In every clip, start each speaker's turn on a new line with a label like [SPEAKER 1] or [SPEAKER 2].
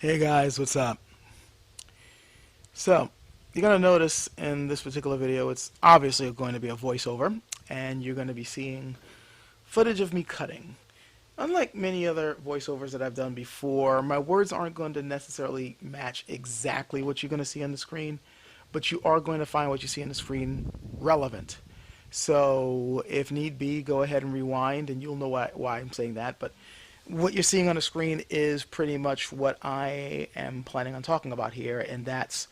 [SPEAKER 1] Hey guys, what's up? So, you're going to notice in this particular video, it's obviously going to be a voiceover, and you're going to be seeing footage of me cutting. Unlike many other voiceovers that I've done before, my words aren't going to necessarily match exactly what you're going to see on the screen, but you are going to find what you see on the screen relevant. So, if need be, go ahead and rewind, and you'll know why I'm saying that, but what you're seeing on the screen is pretty much what I am planning on talking about here, and that's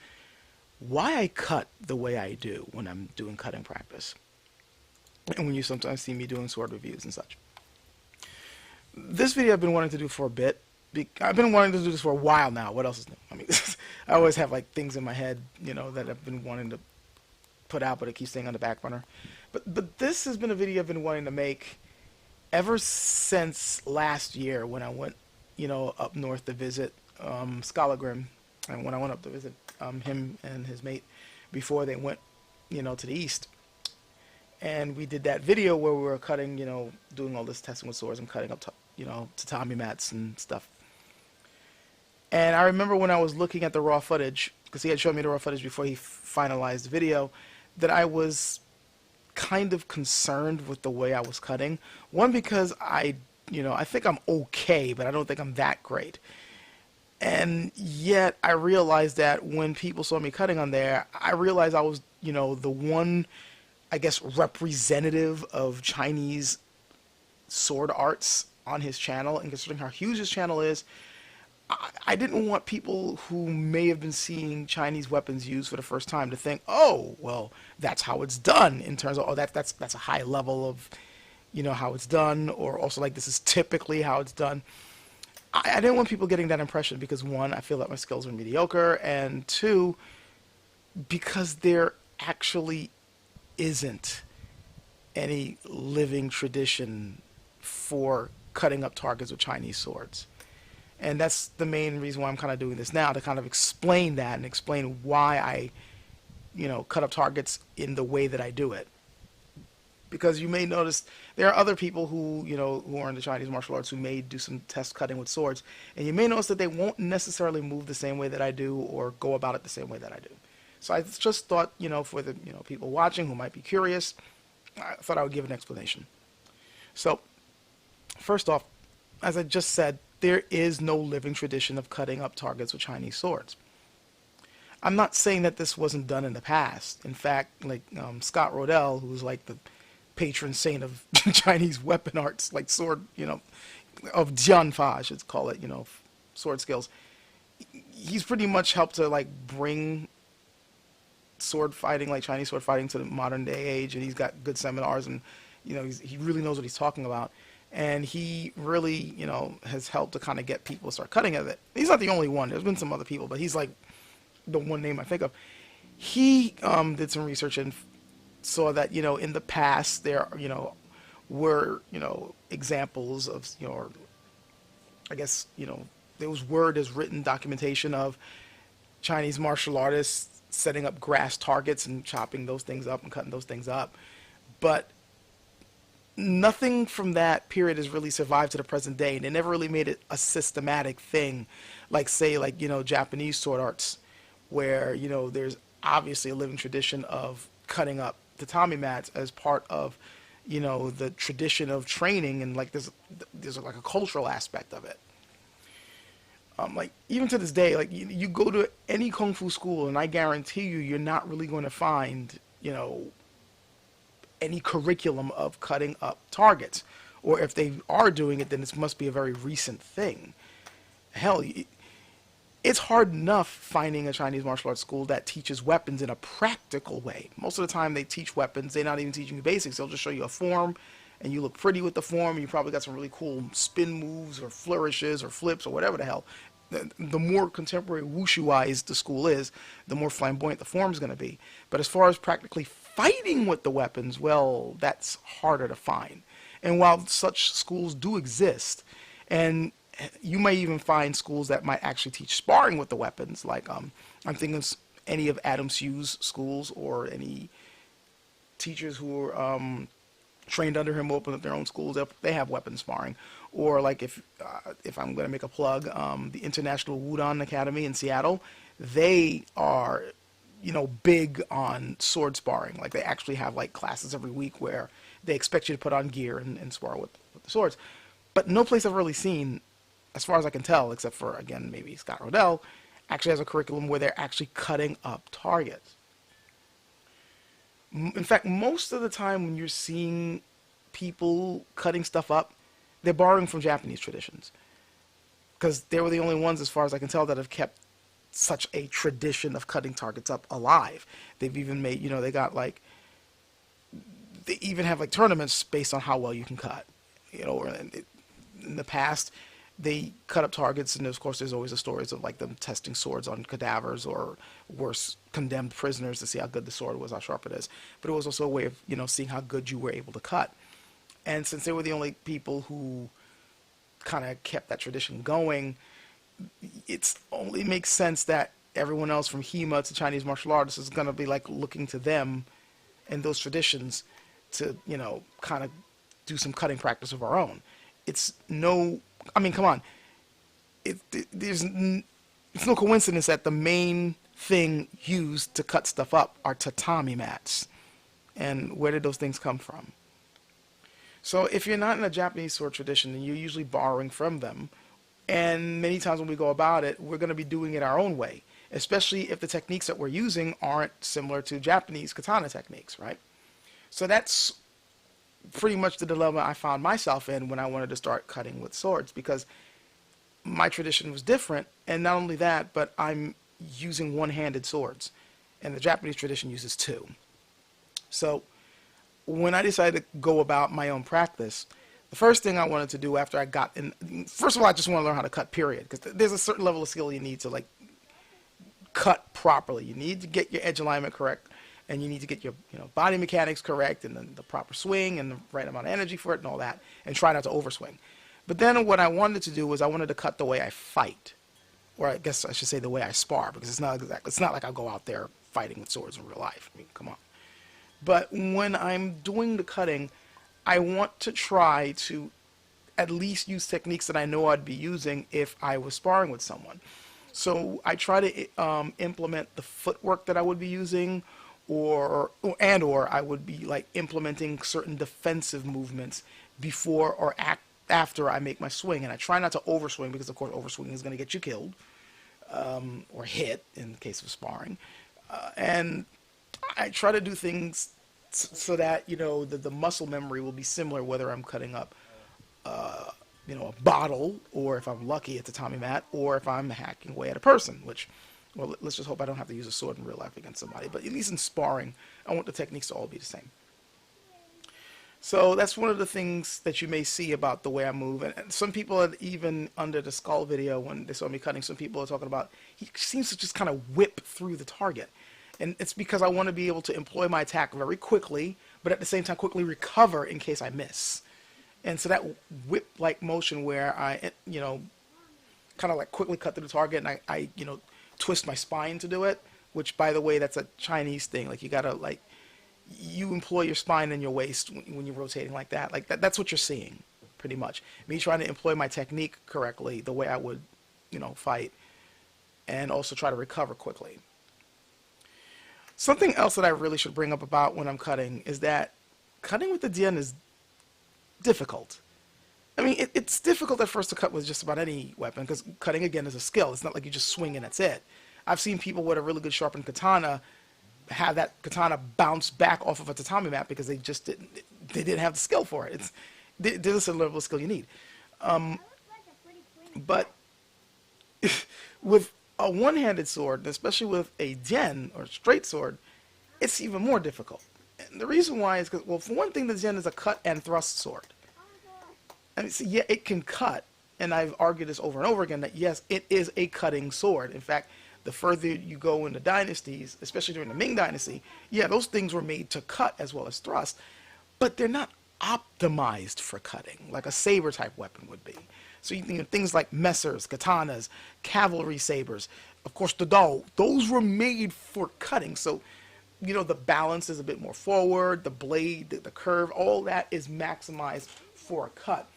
[SPEAKER 1] why I cut the way I do when I'm doing cutting practice, and when you sometimes see me doing sword reviews and such. This video I've been wanting to do for a bit. I've been wanting to do this for a while now. What else is new? I mean, I always have like things in my head, that I've been wanting to put out, but it keeps staying on the back burner. But this has been a video I've been wanting to make ever since last year when I went, up north to visit Scholar and when I went up to visit him and his mate before they went, to the east. And we did that video where we were cutting, doing all this testing with swords and cutting up, tatami mats and stuff. And I remember when I was looking at the raw footage, because he had shown me the raw footage before he finalized the video, that I was kind of concerned with the way I was cutting. One, because I think I'm okay, but I don't think I'm that great. And yet I realized that when people saw me cutting on there, I realized I was, the one, I guess, representative of Chinese sword arts on his channel. And considering how huge his channel is, I didn't want people who may have been seeing Chinese weapons used for the first time to think, oh, well, that's how it's done, in terms of, oh, that's a high level of, how it's done, or also like this is typically how it's done. I didn't want people getting that impression because, one, I feel that my skills are mediocre, and two, because there actually isn't any living tradition for cutting up targets with Chinese swords. And that's the main reason why I'm kind of doing this now, to kind of explain that and explain why I, cut up targets in the way that I do it. Because you may notice there are other people who, who are in the Chinese martial arts who may do some test cutting with swords. And you may notice that they won't necessarily move the same way that I do or go about it the same way that I do. So I just thought, for the, people watching who might be curious, I thought I would give an explanation. So, first off, as I just said, there is no living tradition of cutting up targets with Chinese swords. I'm not saying that this wasn't done in the past. In fact, like Scott Rodell, who's like the patron saint of Chinese weapon arts, like sword, of Jianfa, I should call it, sword skills. He's pretty much helped to like bring sword fighting, like Chinese sword fighting, to the modern day age, and he's got good seminars, and he really knows what he's talking about. And he really, has helped to kind of get people to start cutting at it. He's not the only one. There's been some other people, but he's like the one name I think of. He did some research and saw that, in the past there, were, examples of, or I guess, there was word as written documentation of Chinese martial artists setting up grass targets and chopping those things up and cutting those things up. But nothing from that period has really survived to the present day, and they never really made it a systematic thing, like say, like Japanese sword arts, where there's obviously a living tradition of cutting up tatami mats as part of the tradition of training, and like there's like a cultural aspect of it. Like even to this day, like you go to any kung fu school, and I guarantee you're not really going to find any curriculum of cutting up targets. Or if they are doing it, then this must be a very recent thing. Hell, it's hard enough finding a Chinese martial arts school that teaches weapons in a practical way. Most of the time they teach weapons, they're not even teaching you basics. They'll just show you a form, and you look pretty with the form, and you probably got some really cool spin moves or flourishes or flips or whatever the hell. The more contemporary wushu-wise the school is, the more flamboyant the form is going to be. But as far as practically fighting with the weapons, well, that's harder to find. And while such schools do exist, and you may even find schools that might actually teach sparring with the weapons, like I'm thinking of any of Adam Hsu's schools, or any teachers who are trained under him, open up their own schools. They have weapon sparring. Or like if I'm going to make a plug, the International Wudang Academy in Seattle, they are, you know, big on sword sparring. Like they actually have like classes every week where they expect you to put on gear and spar with the swords. But no place I've really seen, as far as I can tell, except for, again, maybe Scott Rodell, actually has a curriculum where they're actually cutting up targets. In fact, most of the time when you're seeing people cutting stuff up, they're borrowing from Japanese traditions. Because they were the only ones, as far as I can tell, that have kept such a tradition of cutting targets up alive. They've even made, you know, they even have like tournaments based on how well you can cut. You know, in the past, they cut up targets, and of course there's always the stories of like them testing swords on cadavers or worse, condemned prisoners to see how good the sword was, how sharp it is. But it was also a way of, you know, seeing how good you were able to cut. And since they were the only people who kind of kept that tradition going, it only makes sense that everyone else from HEMA to Chinese martial artists is going to be like looking to them and those traditions to, you know, kind of do some cutting practice of our own. It's no, I mean, come on. It's no coincidence that the main thing used to cut stuff up are tatami mats. And where did those things come from? So if you're not in a Japanese sword tradition, then you're usually borrowing from them. And many times when we go about it, we're going to be doing it our own way, especially if the techniques that we're using aren't similar to Japanese katana techniques, right? So that's pretty much the dilemma I found myself in when I wanted to start cutting with swords, because my tradition was different. And not only that, but I'm using one-handed swords, and the Japanese tradition uses two. So when I decided to go about my own practice, the first thing I wanted to do after I got in, first of all, I just want to learn how to cut, period, because there's a certain level of skill you need to like cut properly. You need to get your edge alignment correct, and you need to get your, you know, body mechanics correct, and then the proper swing and the right amount of energy for it and all that, and try not to overswing. But then what I wanted to do was I wanted to cut the way I fight, or I guess I should say the way I spar, because it's not like I go out there fighting with swords in real life. I mean, come on. But when I'm doing the cutting, I want to try to at least use techniques that I know I'd be using if I was sparring with someone. So I try to implement the footwork that I would be using, or I would be like implementing certain defensive movements before or after I make my swing. And I try not to overswing, because of course overswing is going to get you killed, or hit in the case of sparring. And I try to do things so that, you know, the muscle memory will be similar, whether I'm cutting up, you know, a bottle, or if I'm lucky, it's a tatami mat, or if I'm hacking away at a person, which, well, let's just hope I don't have to use a sword in real life against somebody. But at least in sparring, I want the techniques to all be the same. So that's one of the things that you may see about the way I move. And some people, had even under the skull video, when they saw me cutting, some people are talking about, he seems to just kind of whip through the target. And it's because I want to be able to employ my attack very quickly, but at the same time quickly recover in case I miss. And so that whip-like motion where I, you know, kind of like quickly cut through the target, and I, you know, twist my spine to do it, which, by the way, that's a Chinese thing. Like, you got to, like, you employ your spine and your waist when you're rotating like that. Like, that's what you're seeing, pretty much. Me trying to employ my technique correctly, the way I would, you know, fight, and also try to recover quickly. Something else that I really should bring up about when I'm cutting is that cutting with the Dian is difficult. I mean, it's difficult at first to cut with just about any weapon, because cutting, again, is a skill. It's not like you just swing and that's it. I've seen people with a really good sharpened katana have that katana bounce back off of a tatami mat because they just didn't have the skill for it. There's a level of skill you need. But with a one-handed sword, especially with a Dian or straight sword, it's even more difficult. And the reason why is because, well, for one thing, the Dian is a cut and thrust sword. I mean, yeah, it can cut, and I've argued this over and over again that yes, it is a cutting sword. In fact, the further you go into dynasties, especially during the Ming Dynasty, yeah, those things were made to cut as well as thrust, but they're not optimized for cutting like a saber-type weapon would be. So you think of things like messers, katanas, cavalry sabers, of course the dao, those were made for cutting. So you know, the balance is a bit more forward, the blade, the curve, all that is maximized for a cut.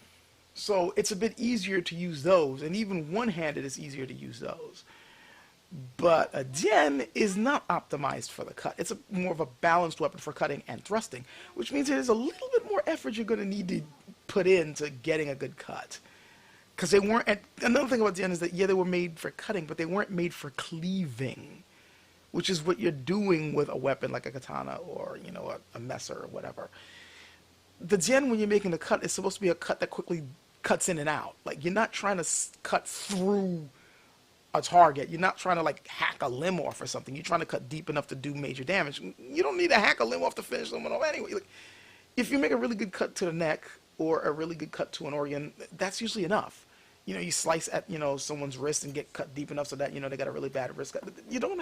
[SPEAKER 1] So it's a bit easier to use those, and even one-handed is easier to use those. But a Dien is not optimized for the cut. It's more of a balanced weapon for cutting and thrusting, which means there's a little bit more effort you're going to need to put into getting a good cut. Because they weren't, and another thing about Dien is that, yeah, they were made for cutting, but they weren't made for cleaving, which is what you're doing with a weapon like a katana or, you know, a messer or whatever. The Dien, when you're making the cut, is supposed to be a cut that quickly cuts in and out. Like, you're not trying to cut through a target. You're not trying to, like, hack a limb off or something. You're trying to cut deep enough to do major damage. You don't need to hack a limb off to finish someone off anyway. Like, if you make a really good cut to the neck or a really good cut to an organ, that's usually enough. You know, you slice at, you know, someone's wrist and get cut deep enough so that, you know, they got a really bad wrist cut. You don't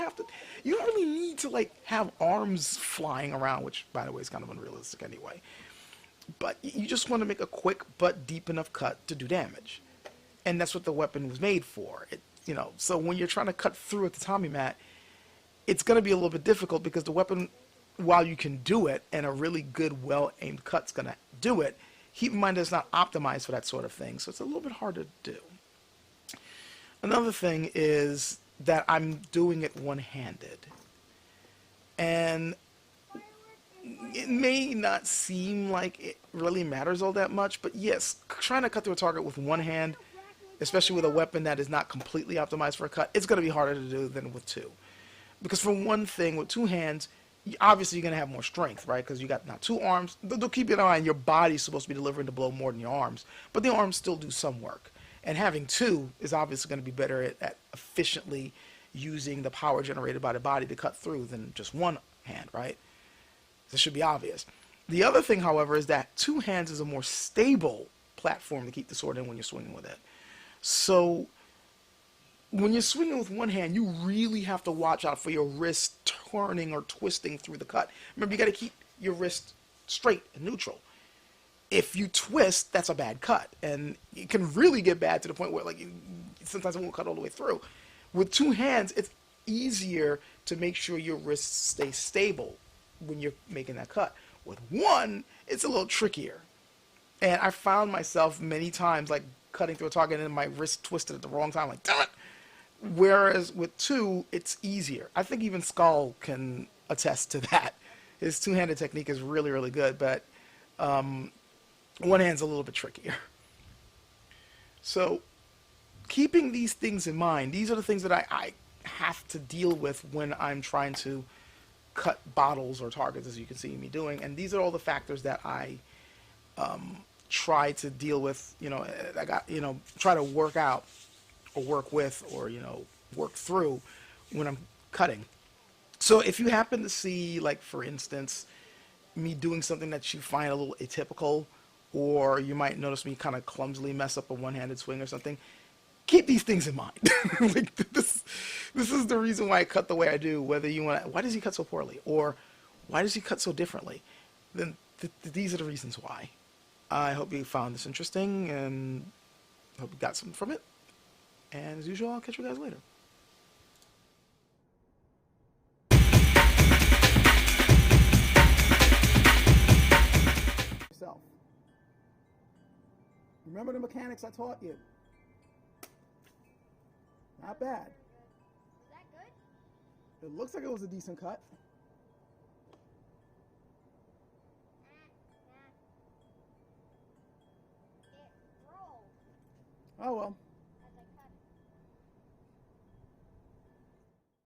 [SPEAKER 1] really need to, like, have arms flying around, which, by the way, is kind of unrealistic anyway. But you just want to make a quick but deep enough cut to do damage. And that's what the weapon was made for. You know, so when you're trying to cut through a tatami mat, it's going to be a little bit difficult because the weapon, while you can do it, and a really good, well-aimed cut's going to do it, keep in mind that it's not optimized for that sort of thing, so it's a little bit hard to do. Another thing is that I'm doing it one-handed. And it may not seem like it really matters all that much, but yes, trying to cut through a target with one hand, especially with a weapon that is not completely optimized for a cut, it's going to be harder to do than with two. Because for one thing, with two hands, obviously you're going to have more strength, right? Because you got now two arms. They'll keep in mind your body's supposed to be delivering the blow more than your arms, but the arms still do some work. And having two is obviously going to be better at efficiently using the power generated by the body to cut through than just one hand, right? This should be obvious. The other thing, however, is that two hands is a more stable platform to keep the sword in when you're swinging with it. So when you're swinging with one hand, you really have to watch out for your wrist turning or twisting through the cut. Remember, you got to keep your wrist straight and neutral. If you twist, that's a bad cut, and it can really get bad to the point where, like, sometimes it won't cut all the way through. With two hands, it's easier to make sure your wrists stay stable when you're making that cut. With one, it's a little trickier, and I found myself many times, like, cutting through a target and my wrist twisted at the wrong time, like, damn it. Whereas with two, it's easier. I think even Skull can attest to that. His two-handed technique is really, really good, but one hand's a little bit trickier. So keeping these things in mind, these are the things that I have to deal with when I'm trying to cut bottles or targets, as you can see me doing. And these are all the factors that I try to deal with, you know, try to work out or work with or, you know, work through when I'm cutting. So if you happen to see, like, for instance, me doing something that you find a little atypical, or you might notice me kind of clumsily mess up a one-handed swing or something, keep these things in mind. Like, this is the reason why I cut the way I do, whether you want to, why does he cut so poorly? Or why does he cut so differently? Then these are the reasons why. I hope you found this interesting, and hope you got something from it. And as usual, I'll catch you guys later. Yourself. Remember the mechanics I taught you. Not bad.
[SPEAKER 2] Was that good?
[SPEAKER 1] It looks like it was a decent cut.
[SPEAKER 2] Nah. It rolled.
[SPEAKER 1] Oh well.